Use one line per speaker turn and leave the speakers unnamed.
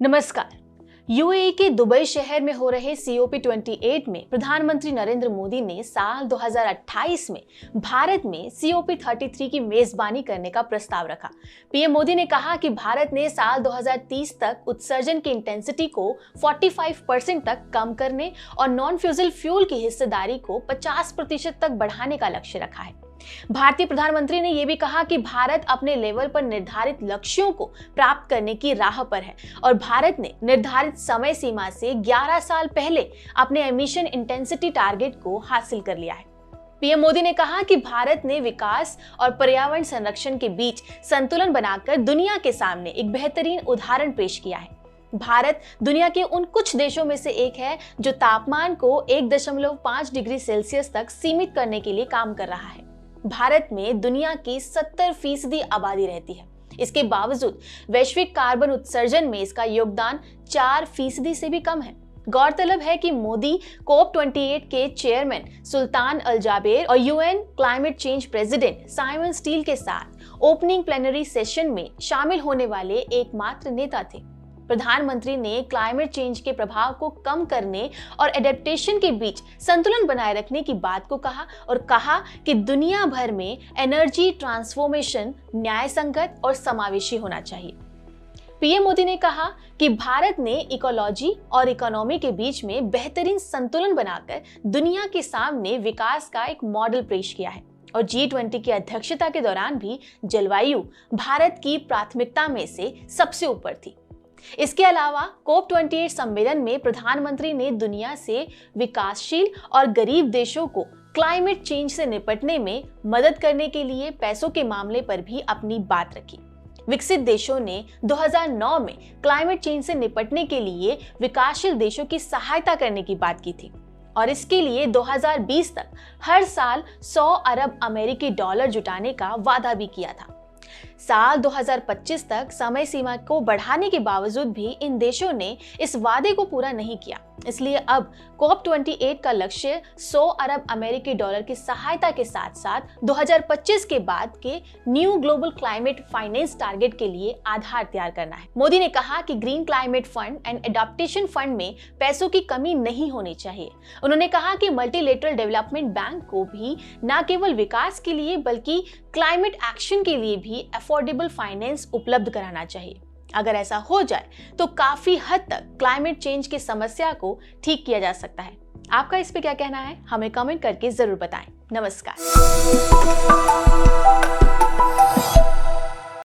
नमस्कार। यूएई के दुबई शहर में हो रहे COP28 में प्रधानमंत्री नरेंद्र मोदी ने साल 2028 में भारत में COP33 की मेजबानी करने का प्रस्ताव रखा। पीएम मोदी ने कहा कि भारत ने साल 2030 तक उत्सर्जन की इंटेंसिटी को 45% तक कम करने और नॉन फ्यूजल फ्यूल की हिस्सेदारी को 50% तक बढ़ाने का लक्ष्य रखा है। भारतीय प्रधानमंत्री ने यह भी कहा कि भारत अपने लेवल पर निर्धारित लक्ष्यों को प्राप्त करने की राह पर है और भारत ने निर्धारित समय सीमा से 11 साल पहले अपने एमिशन इंटेंसिटी टारगेट को हासिल कर लिया है। पीएम मोदी ने कहा कि भारत ने विकास और पर्यावरण संरक्षण के बीच संतुलन बनाकर दुनिया के सामने एक बेहतरीन उदाहरण पेश किया है। भारत दुनिया के उन कुछ देशों में से एक है जो तापमान को 1.5 डिग्री सेल्सियस तक सीमित करने के लिए काम कर रहा है। भारत में दुनिया की 70% आबादी रहती है। इसके बावजूद वैश्विक कार्बन उत्सर्जन में इसका योगदान 4% से भी कम है। गौरतलब है कि मोदी COP28 के चेयरमैन सुल्तान अल जाबेर और UN climate change president Simon Stiell के साथ ओपनिंग प्लेनरी सेशन में शामिल होने वाले एकमात्र नेता थे। प्रधानमंत्री ने क्लाइमेट चेंज के प्रभाव को कम करने और एडेप्टेशन के बीच संतुलन बनाए रखने की बात को कहा और कहा कि दुनिया भर में एनर्जी ट्रांसफॉर्मेशन न्यायसंगत और समावेशी होना चाहिए। पीएम मोदी ने कहा कि भारत ने इकोलॉजी और इकोनॉमी के बीच में बेहतरीन संतुलन बनाकर दुनिया के सामने विकास का एक मॉडल पेश किया है और G20 की अध्यक्षता के दौरान भी जलवायु भारत की प्राथमिकता में से सबसे ऊपर थी। इसके अलावा COP28 सम्मेलन में प्रधानमंत्री ने दुनिया से विकासशील और गरीब देशों को क्लाइमेट चेंज से निपटने में मदद करने के लिए पैसों के मामले पर भी अपनी बात रखी। विकसित देशों ने 2009 में क्लाइमेट चेंज से निपटने के लिए विकासशील देशों की सहायता करने की बात की थी और इसके लिए 2020 तक हर साल 100 अरब अमेरिकी डॉलर जुटाने का वादा भी किया था। साल 2025 तक समय सीमा को बढ़ाने के बावजूद भी इन देशों ने इस वादे को पूरा नहीं किया। इसलिए अब COP28 का लक्ष्य 100 अरब अमेरिकी डॉलर की सहायता के साथ साथ 2025 के बाद के new global climate finance target के लिए आधार तैयार करना है। मोदी ने कहा कि green climate fund and adaptation fund में पैसों की कमी नहीं होनी चाहिए। उन्होंने कहा कि मल्टीलेटरल डेवलपमेंट बैंक को भी न केवल विकास के लिए बल्कि क्लाइमेट एक्शन के लिए भी अफोर्डेबल फाइनेंस उपलब्ध कराना चाहिए। अगर ऐसा हो जाए तो काफी हद तक क्लाइमेट चेंज की समस्या को ठीक किया जा सकता है। आपका इस पे क्या कहना है, हमें कमेंट करके जरूर बताएं। नमस्कार।